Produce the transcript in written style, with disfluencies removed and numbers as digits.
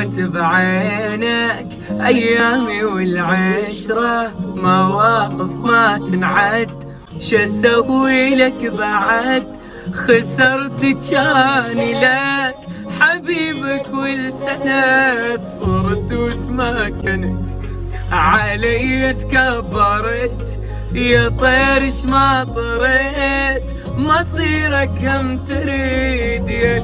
شفت بعينك ايامي والعشرة مواقف ما تنعد، شسوي لك بعد خسرت جاني لك حبيبك والسند، صرت وتمكنت علي تكبرت يا طيرش ما طريت، مصيرك كم تريد يا